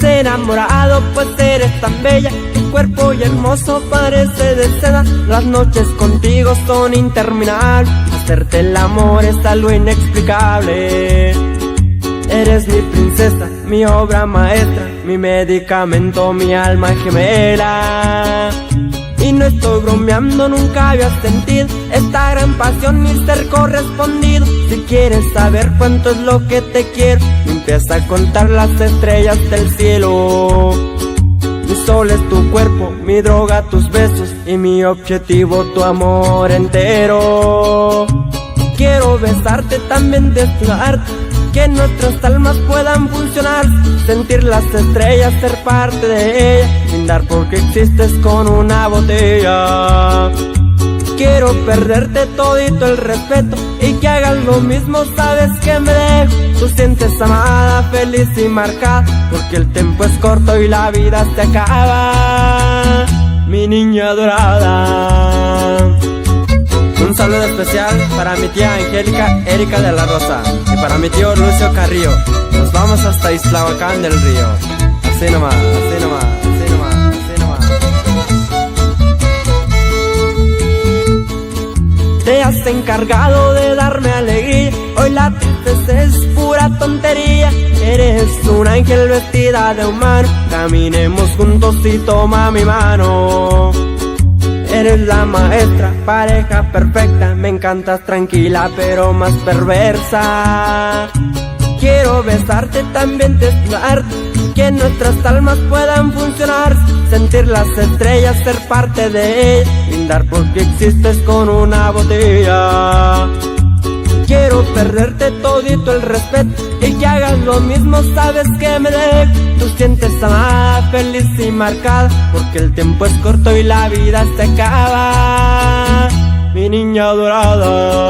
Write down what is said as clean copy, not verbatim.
enamorado, pues eres tan bella. Tu cuerpo y hermoso parece de seda. Las noches contigo son interminables. Hacerte el amor es algo inexplicable. Eres mi princesa, mi obra maestra, mi medicamento, mi alma gemela. Y no estoy bromeando, nunca había sentido esta gran pasión ni ser correspondido. Si quieres saber cuánto es lo que te quiero, empieza a contar las estrellas del cielo. Mi sol es tu cuerpo, mi droga tus besos, y mi objetivo tu amor entero. Quiero besarte, también desnudarte, que nuestras almas puedan funcionar. Sentir las estrellas, ser parte de ellas, brindar porque existes con una botella. Quiero perderte todito el respeto y que hagas lo mismo, sabes que me dejo. Tú sientes amada, feliz y marcada, porque el tiempo es corto y la vida se acaba. Mi niña dorada. Un saludo especial para mi tía Angélica Erika de la Rosa y para mi tío Lucio Carrillo. Nos vamos hasta Ixtlahuacán del Río. Así nomás, así nomás, así nomás, así nomás. Te has encargado de darme alegría. Hoy la tristeza es pura tontería. Eres un ángel vestida de humano. Caminemos juntos y toma mi mano. Eres la maestra, pareja perfecta. Me encantas tranquila pero más perversa. Quiero besarte, también desnudarte, que nuestras almas puedan funcionar. Sentir las estrellas, ser parte de ellas, brindar porque existes con una botella. Quiero perderte todito el respeto y que hagas lo mismo, sabes que me dejo. Tú sientes amada, feliz y marcada, porque el tiempo es corto y la vida se acaba. Mi niña dorada.